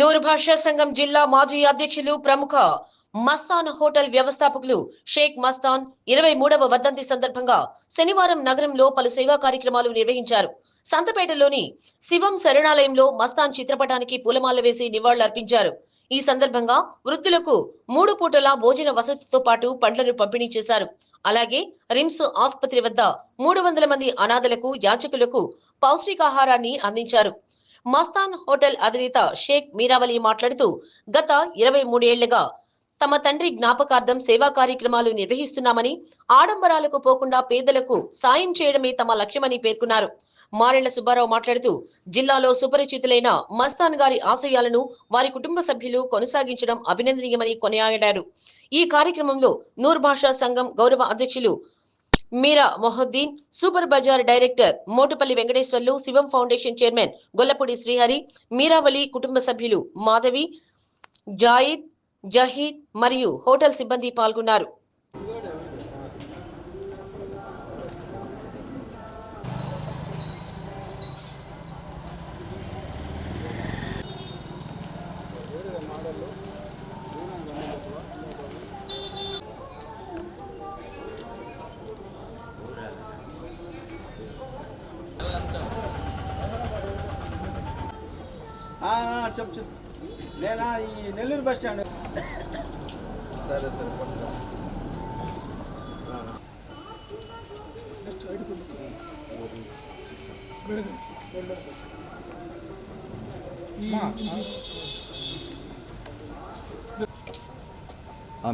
నూరు భాషా సంఘం జిల్లా మాజీ అధ్యక్షులు ప్రముఖ మస్తాన్ హోటల్ వ్యవస్థాపకులు షేక్ మస్తాన్ 23వ వర్ధంతి సందర్భంగా శనివారం నగరంలో పలు సేవా కార్యక్రమాలు నిర్వహించారు. సంతపేటలోని శివం శరణాలయంలో మస్తాన్ చిత్రపటానికి పూలమాల వేసి నివాళులర్పించారు. ఈ సందర్భంగా వృద్ధులకు 3 పూటల భోజన వసతితో పాటు పండ్లను పంపిణీ చేశారు. అలాగే రిమ్స్ ఆసుపత్రి వద్ద 300 మంది అనాథలకు, యాచకులకు పౌష్టికాహారాన్ని అందించారు. మస్తాన్ హోటల్ అధినేత షేక్ మీరావలి మాట్లాడుతూ గత 23 ఏళ్లుగా తమ తండ్రి జ్ఞాపకార్థం సేవా కార్యక్రమాలు నిర్వహిస్తున్నామని, ఆడంబరాలకు పోకుండా పేదలకు సాయం చేయడమే తమ లక్ష్యమని పేర్కొన్నారు. మారెళ్ల సుబ్బారావు మాట్లాడుతూ జిల్లాలో సుపరిచితులైన మస్తాన్ గారి ఆశయాలను వారి కుటుంబ సభ్యులు కొనసాగించడం అభినందనీయమని కొనియాడారు. ఈ కార్యక్రమంలో నూర్ భాషా సంఘం గౌరవ అధ్యక్షులు Meera Mohiuddin, super bazaar director Motupalli Venkateswarlu, Shivam foundation chairman Gollapudi Srihari, Meeravali కుటుంబ సభ్యులు మాధవి, జాయిద్, జహీద్ మరియు హోటల్ సిబ్బంది పాల్గొన్నారు. చెప్పు నేనా ఈ నెల్లూరు బస్ స్టాండ్. సరే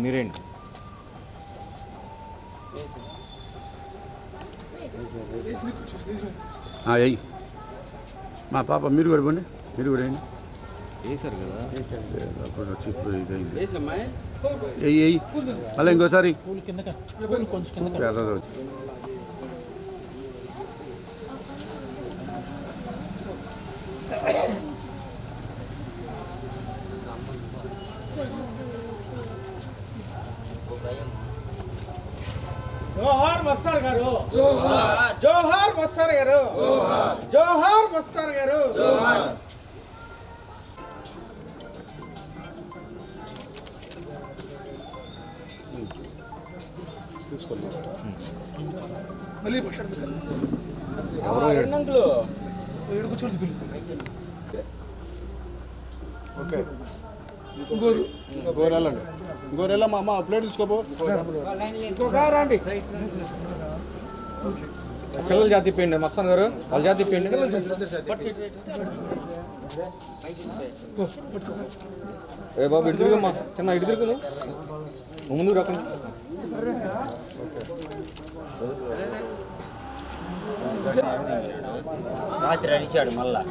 మీరేంటి మా పాప మీరు కూడా పోండి, మీరు కూడా వేయండి. వేసారు కదా అప్పుడు వచ్చి ఇప్పుడు ఇదైంది. మళ్ళీ ఇంకోసారి జోహార్ మస్తాన్ గారు, జోహార్ మస్తాన్ గారు, జోహార్ మస్తాన్ గారు. గోరెళ్ళండి, గోరెళ్ళ మా అమ్మ ప్లేట్ తీసుకోపో. రండి పిల్లలు జాతి ఇప్పండి, మస్తాన్ గారు వాళ్ళ జాతి ఇప్పండి. ఏ బాబు ఇటు తిరుగుమ్మా, చిన్న ఇటు తిరుగు, ముందు రకం. రాత్రి అడిచాడు మళ్ళా.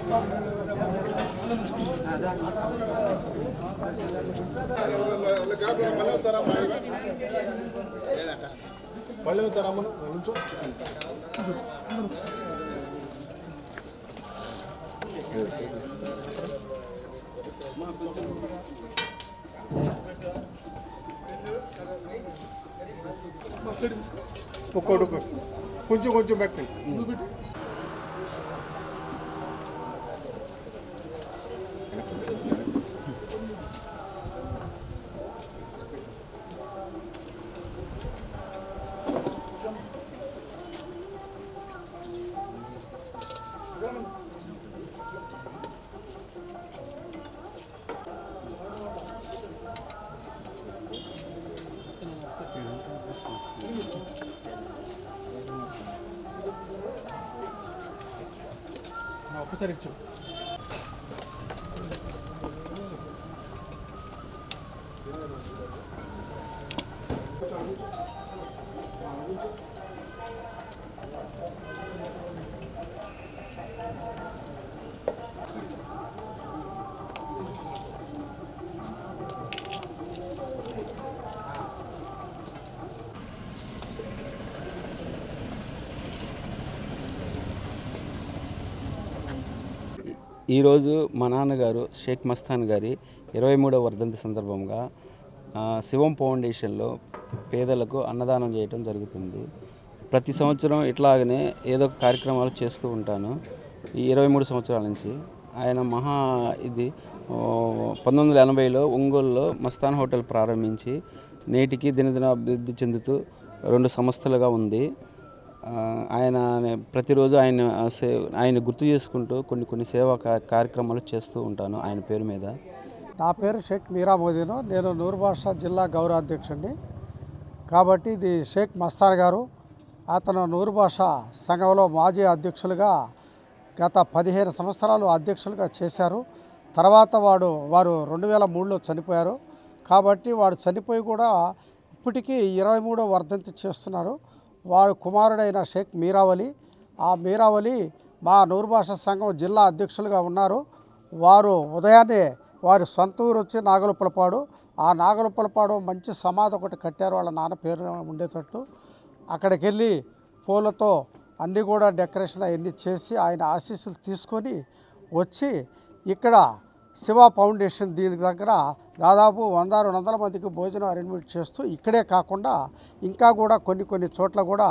పళ్ళు అవుతారా నుంచో. ఒక్కోటి కొంచెం కొంచెం పెట్టండి. ఒక్కసారి ఇచ్చు. ఈరోజు మా నాన్నగారు షేక్ మస్తాన్ గారి 23వ వర్ధంతి సందర్భంగా శివం ఫౌండేషన్లో పేదలకు అన్నదానం చేయడం జరుగుతుంది. ప్రతి సంవత్సరం ఇట్లాగనే ఏదో ఒక కార్యక్రమాలు చేస్తూ ఉంటాను. ఈ 23 సంవత్సరాల నుంచి ఆయన 1980లో ఒంగోలులో మస్తాన్ హోటల్ ప్రారంభించి నేటికి దినదిన అభివృద్ధి చెందుతూ 2 సంస్థలుగా ఉంది. ఆయన ప్రతిరోజు ఆయన గుర్తు చేసుకుంటూ కొన్ని సేవా కార్యక్రమాలు చేస్తూ ఉంటాను ఆయన పేరు మీద. నా పేరు షేక్ మీరా మోదీను. నేను నూర్బాష జిల్లా గౌరవ అధ్యక్షుడిని. కాబట్టి ఇది షేక్ మస్తాన్ గారు. అతను నూర్బాష సంఘంలో మాజీ అధ్యక్షులుగా గత 15 సంవత్సరాలు అధ్యక్షులుగా చేశారు. తర్వాత వారు 2003లో చనిపోయారు. కాబట్టి వాడు చనిపోయి కూడా ఇప్పటికీ 23వ వర్ధంతి చేస్తున్నారు. వాడు కుమారుడైన షేక్ మీరావలి. ఆ మీరావలి మా నూర్బాష సంఘం జిల్లా అధ్యక్షులుగా ఉన్నారు. వారు ఉదయాన్నే వారి సొంత ఊరు వచ్చి నాగలుపులపాడు. ఆ నాగలుపులపాడు మంచి సమాధి ఒకటి కట్టారు వాళ్ళ నాన్న పేరు ఉండేటట్టు. అక్కడికి వెళ్ళి పూలతో అన్నీ కూడా డెకరేషన్ అవన్నీ చేసి ఆయన ఆశీస్సులు తీసుకొని వచ్చి ఇక్కడ శివ ఫౌండేషన్ దీని దగ్గర దాదాపు 100-200 మందికి భోజనం అరేంజ్మెంట్ చేస్తూ ఇక్కడే కాకుండా ఇంకా కూడా కొన్ని చోట్ల కూడా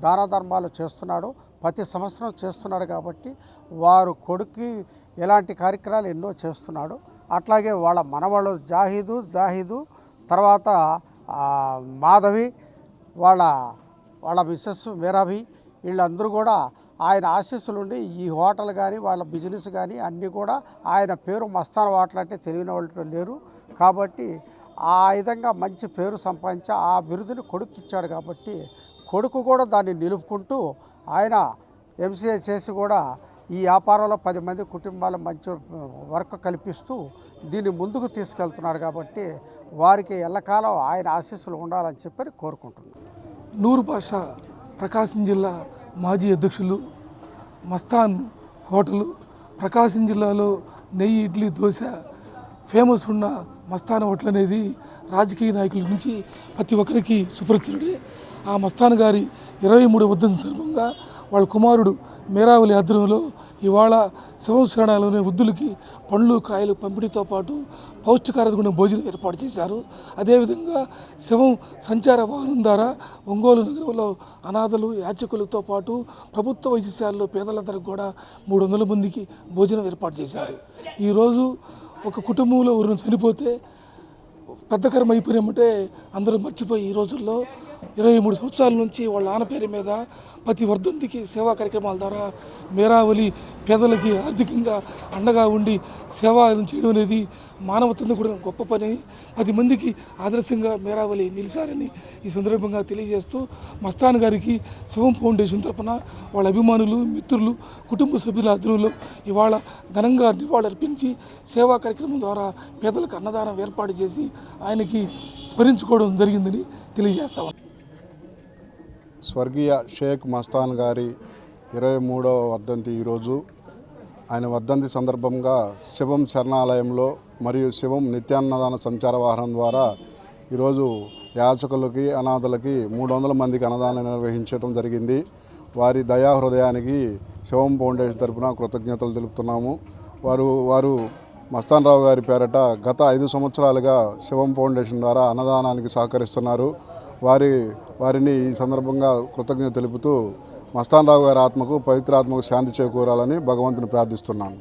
దాన ధర్మాలు చేస్తున్నాడు. ప్రతి సంవత్సరం చేస్తున్నాడు. కాబట్టి వారు కొడుక్కి ఎలాంటి కార్యక్రమాలు ఎన్నో చేస్తున్నాడు. అట్లాగే వాళ్ళ మనవాళ్ళు జాహిదు తర్వాత మాధవి వాళ్ళ మిస్సెస్ మీరాభి వీళ్ళందరూ కూడా ఆయన ఆశీస్సులుండి ఈ హోటల్ కానీ వాళ్ళ బిజినెస్ కానీ అన్నీ కూడా ఆయన పేరు మస్తాన్ హోటల్ అంటే తెలియని వాళ్ళు లేరు. కాబట్టి ఆ విధంగా మంచి పేరు సంపాదించి ఆ బిరుదుని కొడుకు ఇచ్చాడు. కాబట్టి కొడుకు కూడా దాన్ని నిలుపుకుంటూ ఆయన ఎంసీఏ చేసి కూడా ఈ వ్యాపారంలో 10 మంది కుటుంబాలు మంచి వర్క్ కల్పిస్తూ దీన్ని ముందుకు తీసుకెళ్తున్నాడు. కాబట్టి వారికి ఎల్లకాలం ఆయన ఆశీస్సులు ఉండాలని చెప్పి కోరుకుంటున్నాను. నూర్బాష ప్రకాశం జిల్లా మాజీ అధ్యక్షులు మస్తాన్ హోటలు. ప్రకాశం జిల్లాలో నెయ్యి, ఇడ్లీ, దోశ ఫేమస్ ఉన్న మస్తాన్ హోటల్ అనేది రాజకీయ నాయకుల నుంచి ప్రతి ఒక్కరికి సుపరిచితుడే. ఆ మస్తాన్ గారి 23వ వర్ధంతి సందర్భంగా వాళ్ళ కుమారుడు మీరావలి ఆధ్వర్యంలో ఇవాళ శివం శరణాలలోని వృద్ధులకి పండ్లు, కాయలు పంపిణీతో పాటు పౌష్టికారమైన భోజనం ఏర్పాటు చేశారు. అదేవిధంగా శివం సంచార వాహనం ద్వారా ఒంగోలు నగరంలో అనాథలు, యాచకులతో పాటు ప్రభుత్వ వైద్యశాలలో పేదలందరికీ కూడా 300 మందికి భోజనం ఏర్పాటు చేశారు. ఈరోజు ఒక కుటుంబంలో ఎవరైనా చనిపోతే పెద్ద కర్మ అయిపోయినామంటే అందరూ మర్చిపోయి ఈ రోజుల్లో 23 సంవత్సరాల నుంచి వాళ్ళ నాన్న పేరు మీద ప్రతి వర్ధంతికి సేవా కార్యక్రమాల ద్వారా మీరావలి పేదలకి ఆర్థికంగా అండగా ఉండి సేవ చేయడం అనేది మానవత్వంతో కూడా గొప్ప పని. 10 మందికి ఆదర్శంగా మీరావలి నిలిచారని ఈ సందర్భంగా తెలియజేస్తూ మస్తాన్ గారికి శివం ఫౌండేషన్ తరఫున వాళ్ళ అభిమానులు, మిత్రులు, కుటుంబ సభ్యుల ఆధ్వర్యంలో ఇవాళ ఘనంగా నివాళులర్పించి సేవా కార్యక్రమం ద్వారా పేదలకు అన్నదానం ఏర్పాటు చేసి ఆయనకి స్మరించుకోవడం జరిగిందని తెలియజేస్తాం. స్వర్గీయ షేక్ మస్తాన్ గారి 23వ వర్ధంతి ఈరోజు. ఆయన వర్ధంతి సందర్భంగా శివం శరణాలయంలో మరియు శివం నిత్యాన్నదాన సంచార వాహనం ద్వారా ఈరోజు యాచకులకి, అనాథలకి 300 మందికి అన్నదానం నిర్వహించడం జరిగింది. వారి దయా హృదయానికి శివం ఫౌండేషన్ తరఫున కృతజ్ఞతలు తెలుపుతున్నాము. వారు మస్తాన్ రావు గారి పేరట గత 5 సంవత్సరాలుగా శివం ఫౌండేషన్ ద్వారా అన్నదానానికి సహకరిస్తున్నారు. వారిని ఈ సందర్భంగా కృతజ్ఞత తెలుపుతూ మస్తాన్ రావు గారి ఆత్మకు, పవిత్ర ఆత్మకు శాంతి చేకూరాలని భగవంతుని ప్రార్థిస్తున్నాను.